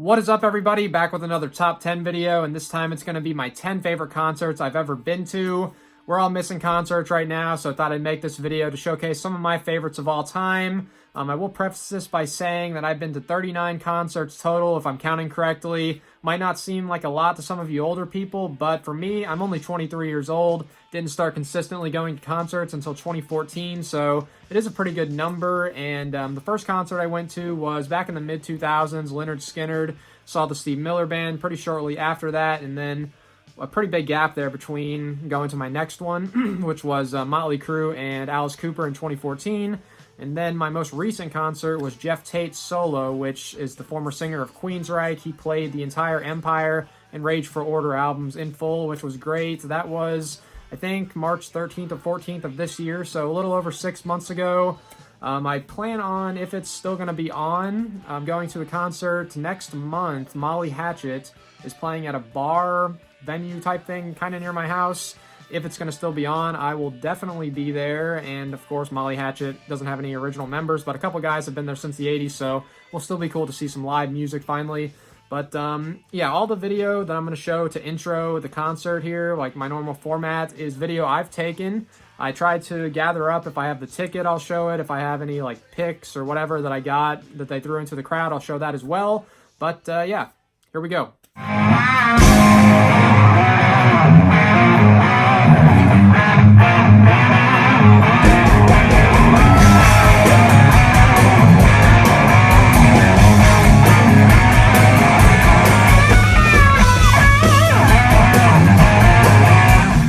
What is up, everybody? Back with another top 10 video, and this time it's going to be my 10 favorite concerts I've ever been to. We're all missing concerts right now, so I thought I'd make this video to showcase some of my favorites of all time. I will preface this by saying that I've been to 39 concerts total, if I'm counting correctly. Might not seem like a lot to some of you older people, but for me, I'm only 23 years old. Didn't start consistently going to concerts until 2014, so it is a pretty good number. And the first concert I went to was back in the mid-2000s, Lynyrd Skynyrd. Saw the Steve Miller Band pretty shortly after that, and then a pretty big gap there between going to my next one, which was Motley Crue and Alice Cooper in 2014. And then my most recent concert was Jeff Tate's solo, which is the former singer of Queensryche. He played the entire Empire and Rage for Order albums in full, which was great. That was, I think, March 13th or 14th of this year, so a little over 6 months ago. I plan on, if it's still going to be on, going to a concert next month. Molly Hatchet is playing at a bar venue type thing kind of near my house. If it's going to still be on, I will definitely be there. And of course, Molly Hatchet doesn't have any original members, but a couple guys have been there since the 80s, so will still be cool to see some live music finally. But yeah, all the video that I'm going to show to intro the concert here, like my normal format, is video I've taken. I tried to gather up, if I have the ticket, I'll show it. If I have any like pics or whatever that I got that they threw into the crowd, I'll show that as well. But yeah, here we go.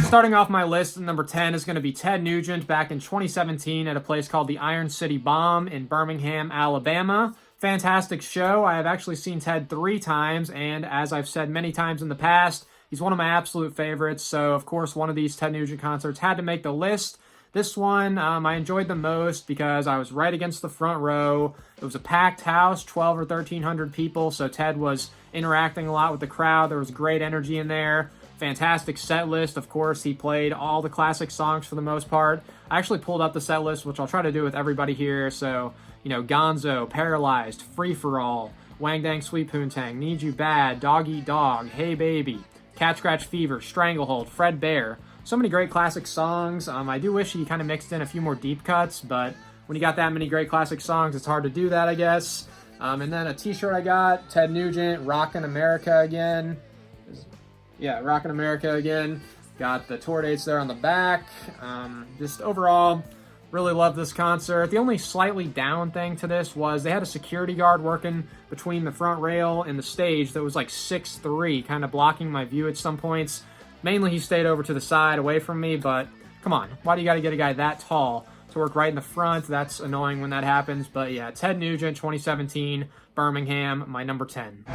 Starting off my list, number 10 is going to be Ted Nugent back in 2017 at a place called the Iron City Bomb in Birmingham, Alabama. Fantastic show. I have actually seen Ted 3 times, and as I've said many times in the past, he's one of my absolute favorites. So, of course, one of these Ted Nugent concerts had to make the list. This one, I enjoyed the most because I was right against the front row. It was a packed house, 12 or 1,300 people, so Ted was interacting a lot with the crowd. There was great energy in there. Fantastic set list. Of course, he played all the classic songs for the most part. I actually pulled up the set list, which I'll try to do with everybody here. So, you know, Gonzo, Paralyzed, Free For All, Wang Dang Sweet Poontang, Need You Bad, Dog Eat Dog, Hey Baby, Cat Scratch Fever, Stranglehold, Fred Bear. So many great classic songs. I do wish he kind of mixed in a few more deep cuts, but when you got that many great classic songs, it's hard to do that, I guess. And then a t-shirt I got, Ted Nugent, Rockin' America Again. Yeah, Rockin' America Again. Got the tour dates there on the back. Just overall, really loved this concert. The only slightly down thing to this was they had a security guard working between the front rail and the stage that was like 6'3", kind of blocking my view at some points. Mainly he stayed over to the side away from me, but come on, why do you got to get a guy that tall to work right in the front? That's annoying when that happens. But yeah, Ted Nugent, 2017, Birmingham, my number 10.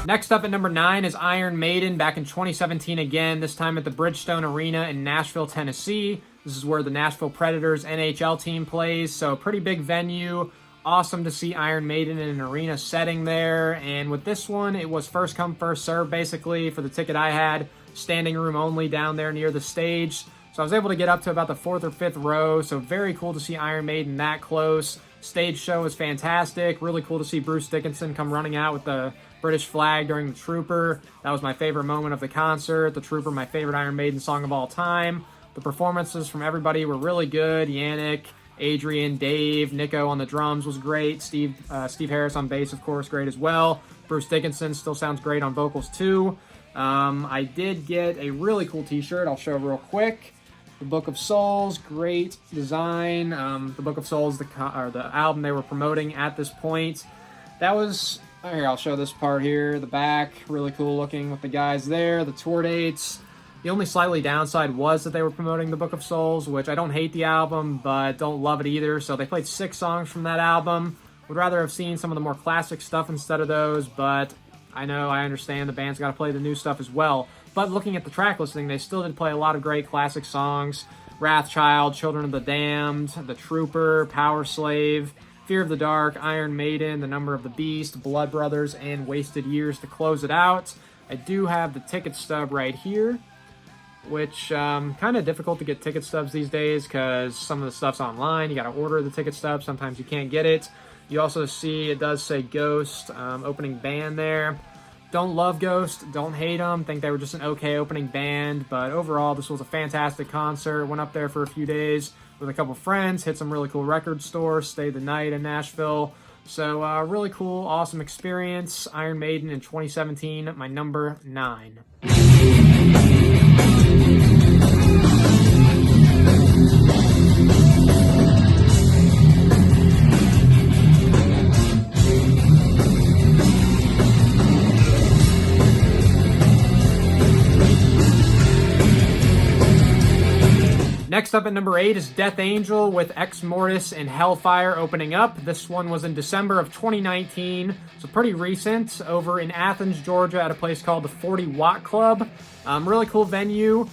Next up at number 9 is Iron Maiden back in 2017 again, this time at the Bridgestone Arena in Nashville, Tennessee. This is where the Nashville Predators NHL team plays, so pretty big venue. Awesome to see Iron Maiden in an arena setting there. And with this one, it was first come, first serve basically for the ticket I had. Standing room only down there near the stage. So I was able to get up to about the 4th or 5th row, so very cool to see Iron Maiden that close. Stage show was fantastic. Really cool to see Bruce Dickinson come running out with the British flag during the Trooper. That was my favorite moment of the concert. The Trooper, my favorite Iron Maiden song of all time. The performances from everybody were really good. Yannick, Adrian, Dave, Nico on the drums was great. Steve Harris on bass, of course, great as well. Bruce Dickinson still sounds great on vocals too. I did get a really cool t-shirt I'll show real quick. The Book of Souls, great design. The Book of Souls, the album they were promoting at this point. That was, here, I'll show this part here, the back, really cool looking with the guys there, the tour dates. The only slightly downside was that they were promoting the Book of Souls, which I don't hate the album, but don't love it either. So they played 6 songs from that album. Would rather have seen some of the more classic stuff instead of those, but I understand the band's got to play the new stuff as well. But looking at the track listing, they still did play a lot of great classic songs. Wrathchild, Children of the Damned, The Trooper, Power Slave, Fear of the Dark, Iron Maiden, The Number of the Beast, Blood Brothers, and Wasted Years to close it out. I do have the ticket stub right here, which kind of difficult to get ticket stubs these days because some of the stuff's online. You got to order the ticket stub. Sometimes you can't get it. You also see it does say Ghost opening band there. Don't love Ghost, don't hate them. Think they were just an okay opening band, but overall this was a fantastic concert. Went up there for a few days with a couple friends, hit some really cool record stores, stayed the night in Nashville. So really cool, awesome experience. Iron Maiden in 2017, my number 9. Next up at number 8 is Death Angel with Ex Mortis and Hellfire opening up. This one was in December of 2019, so pretty recent, over in Athens, Georgia at a place called the 40 Watt Club. Really cool venue.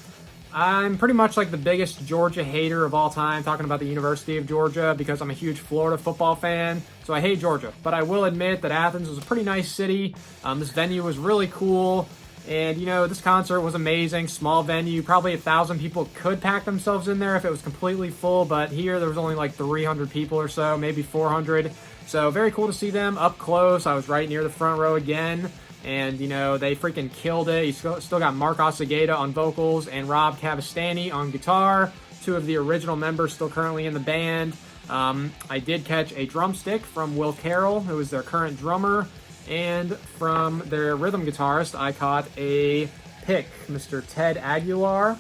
I'm pretty much like the biggest Georgia hater of all time, talking about the University of Georgia, because I'm a huge Florida football fan, so I hate Georgia. But I will admit that Athens was a pretty nice city. This venue was really cool. And, you know, this concert was amazing. Small venue. Probably 1,000 people could pack themselves in there if it was completely full. But here, there was only like 300 people or so, maybe 400. So very cool to see them up close. I was right near the front row again. And, you know, they freaking killed it. You still got Mark Osageda on vocals and Rob Cavastani on guitar. 2 of the original members still currently in the band. I did catch a drumstick from Will Carroll, who is their current drummer. And from their rhythm guitarist, I caught a pick, Mr. Ted Aguilar.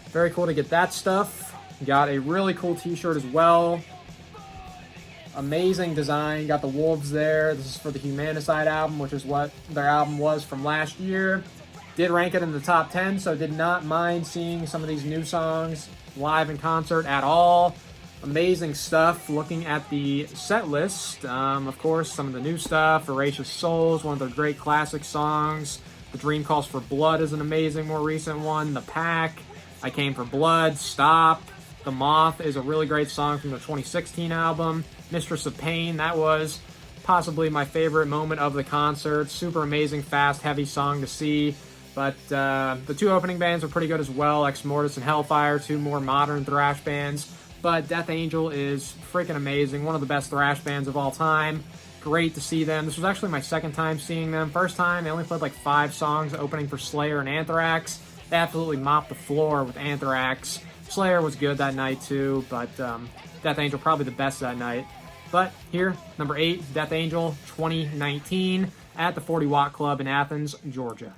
Very cool to get that stuff. Got a really cool t-shirt as well. Amazing design. Got the wolves there. This is for the Humanicide album, which is what their album was from last year. Did rank it in the top 10, so did not mind seeing some of these new songs live in concert at all. Amazing stuff. Looking at the set list, of course, some of the new stuff. Voracious Souls, one of their great classic songs. The Dream Calls for Blood is an amazing, more recent one. The Pack, I Came for Blood, Stop. The Moth is a really great song from the 2016 album. Mistress of Pain, that was possibly my favorite moment of the concert. Super amazing, fast, heavy song to see. But the 2 opening bands were pretty good as well. Ex Mortis and Hellfire, 2 more modern thrash bands. But Death Angel is freaking amazing. One of the best thrash bands of all time. Great to see them. This was actually my second time seeing them. First time, they only played like 5 songs opening for Slayer and Anthrax. They absolutely mopped the floor with Anthrax. Slayer was good that night too, but Death Angel probably the best that night. But here, number 8, Death Angel 2019 at the 40 Watt Club in Athens, Georgia.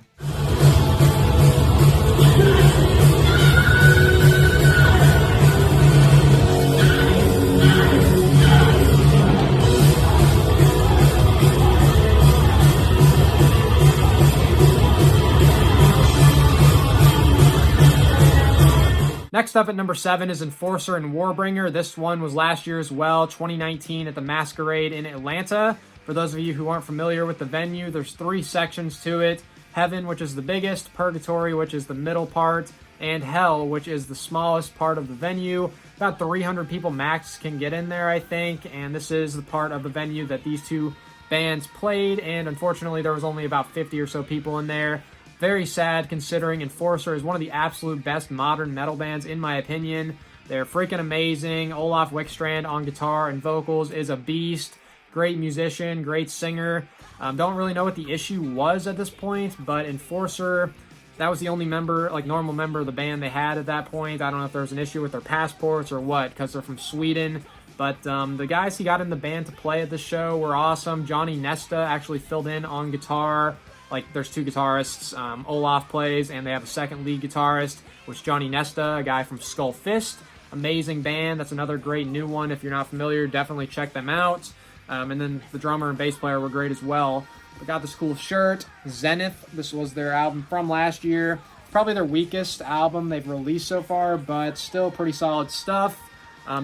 Next up at number 7 is Enforcer and Warbringer. This one was last year as well, 2019 at the Masquerade in Atlanta. For those of you who aren't familiar with the venue, there's 3 sections to it. Heaven, which is the biggest, Purgatory, which is the middle part, and Hell, which is the smallest part of the venue. About 300 people max can get in there, I think, and this is the part of the venue that these 2 bands played, and unfortunately there was only about 50 or so people in there. Very sad, considering Enforcer is one of the absolute best modern metal bands, in my opinion. They're freaking amazing. Olaf Wickstrand on guitar and vocals is a beast. Great musician, great singer. Don't really know what the issue was at this point, but Enforcer, that was the only member, like normal member of the band they had at that point. I don't know if there was an issue with their passports or what, because they're from Sweden. But the guys he got in the band to play at the show were awesome. Johnny Nesta actually filled in on guitar. Like, there's 2 guitarists. Olaf plays, and they have a second lead guitarist, which is Johnny Nesta, a guy from Skull Fist. Amazing band. That's another great new one. If you're not familiar, definitely check them out. And then the drummer and bass player were great as well. They got this cool shirt, Zenith. This was their album from last year. Probably their weakest album they've released so far, but still pretty solid stuff.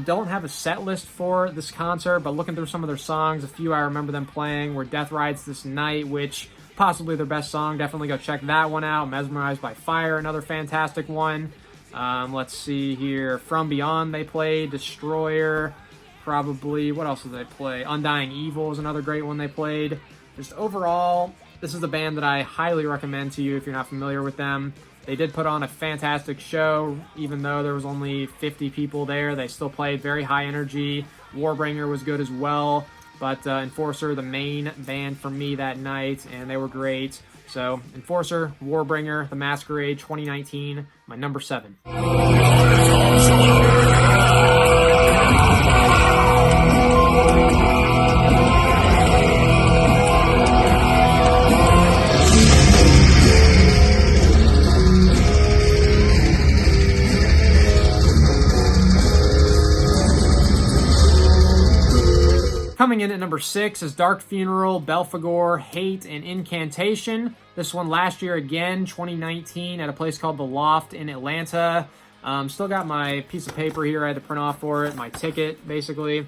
Don't have a set list for this concert, but looking through some of their songs, a few I remember them playing were Death Rides This Night, which possibly their best song. Definitely go check that one out. Mesmerized by Fire, another fantastic one. Let's see here. From Beyond they played. Destroyer. Probably, what else did they play? Undying Evil is another great one they played. Just overall, This is the band that I highly recommend to you if you're not familiar with them. They did put on a fantastic show, even though there was only 50 people there. They still played very high energy. Warbringer was good as well, but Enforcer, the main band for me that night, and they were great. So, Enforcer, Warbringer, The Masquerade 2019, my number 7. Coming in at number 6 is Dark Funeral, Belphegor, Hate, and Incantation. This one last year again, 2019, at a place called The Loft in Atlanta. Still got my piece of paper here I had to print off for it, my ticket, basically.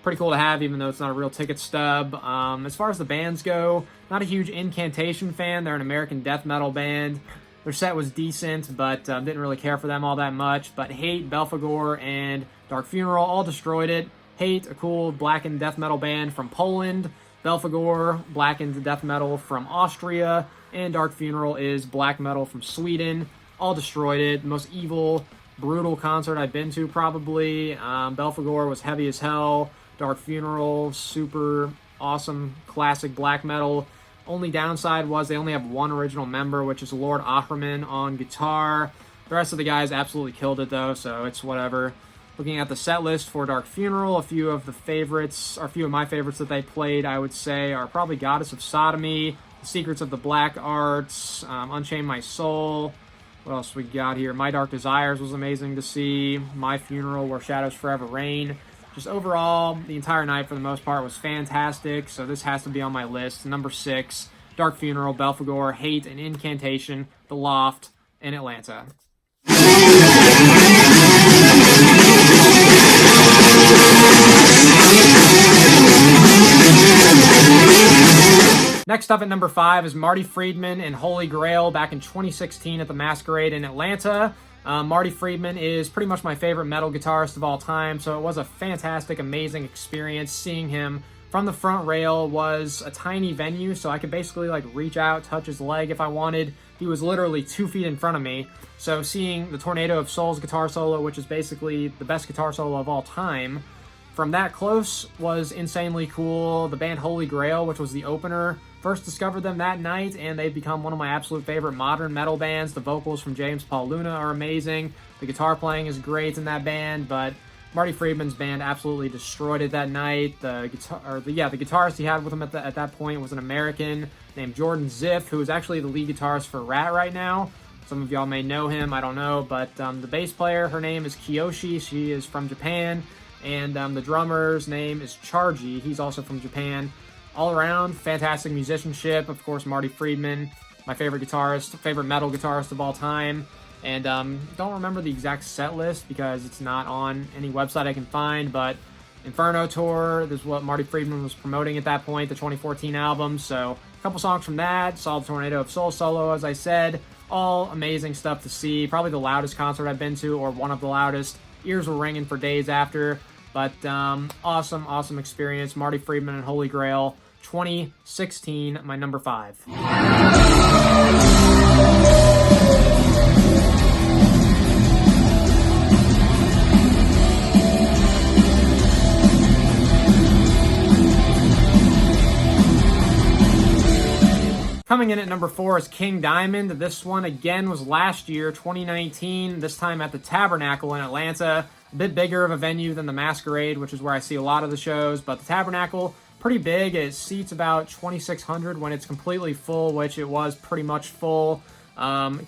Pretty cool to have, even though it's not a real ticket stub. As far as the bands go, not a huge Incantation fan. They're an American death metal band. Their set was decent, but didn't really care for them all that much. But Hate, Belphegor, and Dark Funeral all destroyed it. Hate, a cool blackened death metal band from Poland. Belphegor, blackened death metal from Austria. And Dark Funeral is black metal from Sweden. All destroyed it. The most evil, brutal concert I've been to, probably. Belphegor was heavy as hell. Dark Funeral, super awesome, classic black metal. Only downside was they only have one original member, which is Lord Ahriman on guitar. The rest of the guys absolutely killed it, though, so it's whatever. Looking at the set list for Dark Funeral, a few of my favorites that they played, I would say, are probably Goddess of Sodomy, The Secrets of the Black Arts, Unchain My Soul. What else we got here? My Dark Desires was amazing to see. My Funeral, Where Shadows Forever Reign. Just overall, the entire night for the most part was fantastic, so this has to be on my list. Number 6, Dark Funeral, Belphegor, Hate, and Incantation, The Loft in Atlanta. Next up at number 5 is Marty Friedman and Holy Grail back in 2016 at the Masquerade in Atlanta. Marty Friedman is pretty much my favorite metal guitarist of all time, so it was a fantastic, amazing experience. Seeing him from the front rail was a tiny venue, so I could basically reach out, touch his leg if I wanted. He was literally 2 feet in front of me. So seeing the Tornado of Souls guitar solo, which is basically the best guitar solo of all time, from that close was insanely cool. The band Holy Grail, which was the opener, first discovered them that night, and they've become one of my absolute favorite modern metal bands. The vocals from James Paul Luna are amazing. The guitar playing is great in that band, but Marty Friedman's band absolutely destroyed it that night. The guitarist he had with him at that point was an American named Jordan Ziff, who is actually the lead guitarist for Rat right now. Some of y'all may know him, I don't know, but the bass player, her name is Kiyoshi. She is from Japan. And the drummer's name is Charji. He's also from Japan. All around, fantastic musicianship. Of course, Marty Friedman, my favorite guitarist, favorite metal guitarist of all time. And don't remember the exact set list because it's not on any website I can find, but Inferno Tour, this is what Marty Friedman was promoting at that point, the 2014 album. So a couple songs from that. Saw the Tornado of Soul solo, as I said. All amazing stuff to see. Probably the loudest concert I've been to, or one of the loudest. Ears were ringing for days after. But awesome experience. Marty Friedman and Holy Grail, 2016, my number 5. Coming in at number 4 is King Diamond. This one, again, was last year, 2019, this time at the Tabernacle in Atlanta. A bit bigger of a venue than the Masquerade, which is where I see a lot of the shows, but the Tabernacle, pretty big. It seats about 2,600 when it's completely full, which it was pretty much full.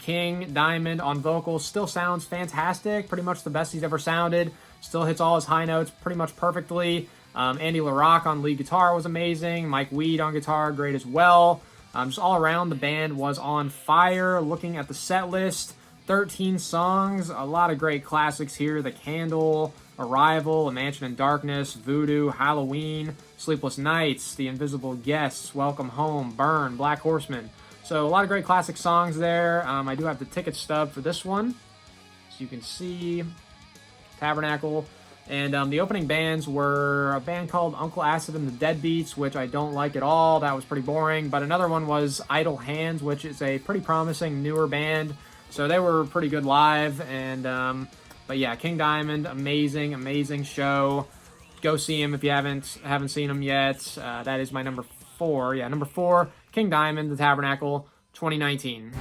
King Diamond on vocals still sounds fantastic, pretty much the best he's ever sounded. Still hits all his high notes pretty much perfectly. Andy LaRocque on lead guitar was amazing. Mike Weed on guitar, great as well. Just all around, the band was on fire. Looking at the set list, 13 songs, a lot of great classics here. The Candle, Arrival, A Mansion in Darkness, Voodoo, Halloween, Sleepless Nights, The Invisible Guests, Welcome Home, Burn, Black Horseman. So a lot of great classic songs there. I do have the ticket stub for this one. So you can see Tabernacle. And the opening bands were a band called Uncle Acid and the Deadbeats, which I don't like at all. That was pretty boring. But another one was Idle Hands, which is a pretty promising newer band. So they were pretty good live. And but yeah, King Diamond, amazing show. Go see him if you haven't seen him yet. That is my number 4. Yeah, number 4, King Diamond, The Tabernacle, 2019.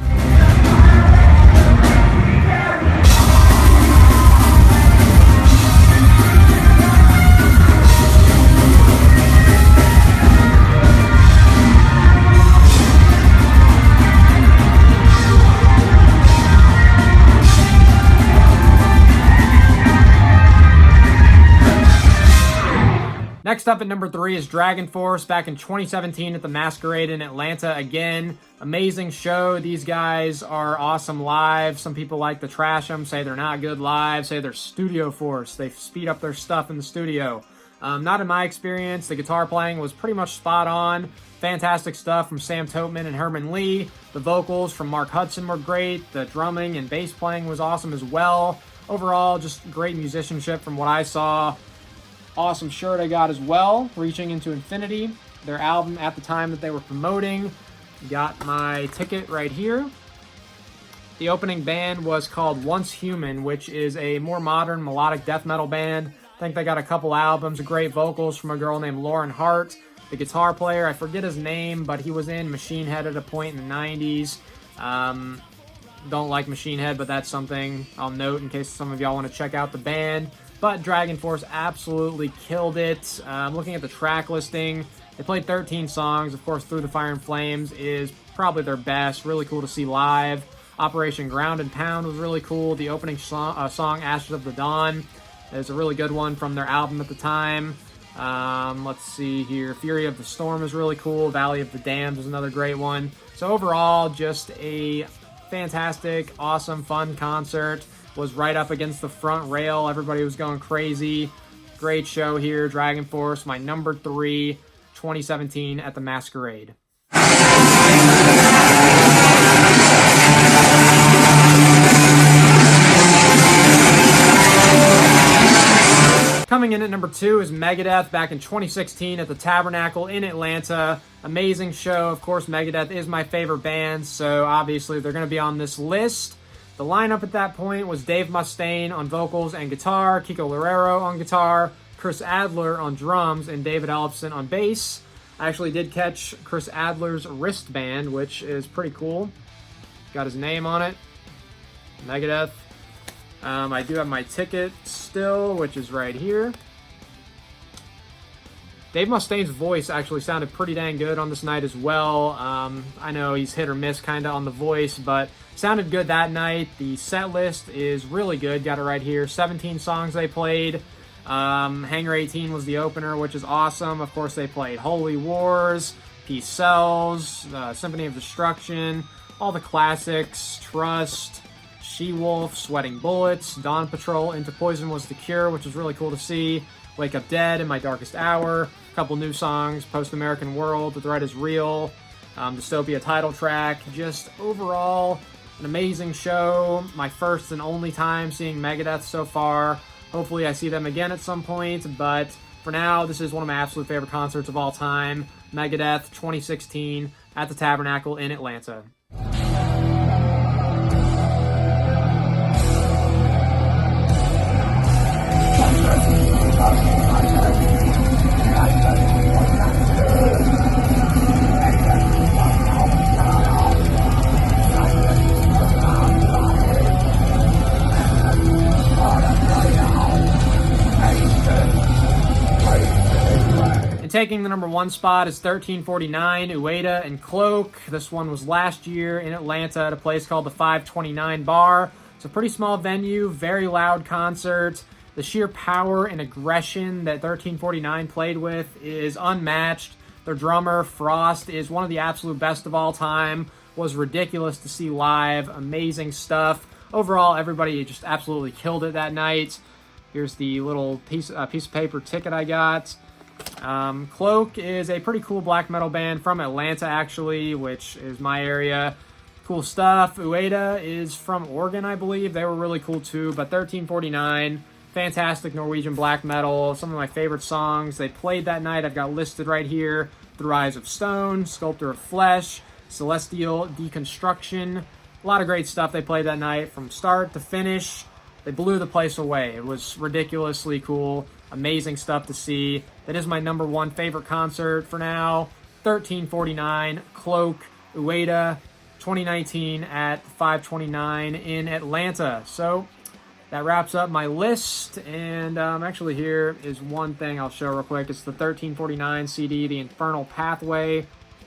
Next up at number 3 is Dragon Force, back in 2017 at the Masquerade in Atlanta. Again, amazing show. These guys are awesome live. Some people like to trash them, say they're not good live, say they're Studio Force. They speed up their stuff in the studio. Not in my experience. The guitar playing was pretty much spot on. Fantastic stuff from Sam Toteman and Herman Lee. The vocals from Mark Hudson were great. The drumming and bass playing was awesome as well. Overall, just great musicianship from what I saw. Awesome shirt I got as well, Reaching into Infinity, their album at the time that they were promoting. Got my ticket right here. The opening band was called Once Human, which is a more modern melodic death metal band. I think they got a couple albums, great vocals from a girl named Lauren Hart. The guitar player, I forget his name, but he was in Machine Head at a point in the 90s. Don't like Machine Head, but that's something I'll note in case some of y'all want to check out the band. But Dragon Force absolutely killed it. Looking at the track listing, they played 13 songs. Of course, Through the Fire and Flames is probably their best. Really cool to see live. Operation Ground and Pound was really cool. The opening song, Ashes of the Dawn, is a really good one from their album at the time. Let's see here. Fury of the Storm is really cool. Valley of the Damned is another great one. So overall, just a fantastic, awesome, fun concert. Was right up against the front rail. Everybody was going crazy. Great show here. Dragon Force, my number 3, 2017 at the Masquerade. Coming in at number 2 is Megadeth, back in 2016 at the Tabernacle in Atlanta. Amazing show. Of course, Megadeth is my favorite band, so obviously they're going to be on this list. The lineup at that point was Dave Mustaine on vocals and guitar, Kiko Loureiro on guitar, Chris Adler on drums, and David Ellefson on bass. I actually did catch Chris Adler's wristband, which is pretty cool. Got his name on it. Megadeth. I do have my ticket still, which is right here. Dave Mustaine's voice actually sounded pretty dang good on this night as well. I know he's hit or miss kind of on the voice, but sounded good that night. The set list is really good. Got it right here. 17 songs they played. Hangar 18 was the opener, which is awesome. Of course, they played Holy Wars, Peace Sells, Symphony of Destruction, all the classics, Trust, She-Wolf, Sweating Bullets, Dawn Patrol, Into Poison Was the Cure, which is really cool to see. Wake Up Dead, In My Darkest Hour, a couple new songs, Post-American World, The Threat Is Real, Dystopia title track. Just overall, an amazing show. My first and only time seeing Megadeth so far. Hopefully I see them again at some point, but for now, this is one of my absolute favorite concerts of all time. Megadeth 2016 at the Tabernacle in Atlanta. Taking the number 1 spot is 1349, Ueda and Cloak. This one was last year in Atlanta at a place called the 529 Bar. It's a pretty small venue, very loud concert. The sheer power and aggression that 1349 played with is unmatched. Their drummer, Frost, is one of the absolute best of all time. Was ridiculous to see live. Amazing stuff. Overall, everybody just absolutely killed it that night. Here's the little piece of paper ticket I got. Cloak is a pretty cool black metal band from Atlanta, actually, which is my area. Cool stuff. Ueda is from Oregon, I believe. They were really cool too, but 1349, fantastic Norwegian black metal. Some of my favorite songs they played that night I've got listed right here. The Rise of Stone, Sculptor of Flesh, Celestial Deconstruction. A lot of great stuff they played that night from start to finish. They blew the place away. It was ridiculously cool. Amazing stuff to see. That is my number one favorite concert for now. 1349, Cloak, Ueda, 2019 at 529 in Atlanta. So that wraps up my list. And actually here is one thing I'll show real quick. It's the 1349 CD, The Infernal Pathway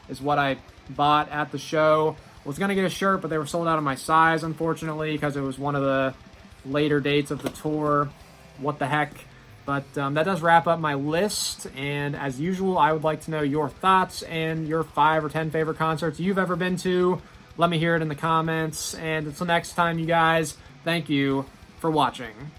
is what I bought at the show. Was going to get a shirt, but they were sold out of my size, unfortunately, because it was one of the later dates of the tour. What the heck? But that does wrap up my list, and as usual, I would like to know your thoughts and your 5 or 10 favorite concerts you've ever been to. Let me hear it in the comments, and until next time, you guys, thank you for watching.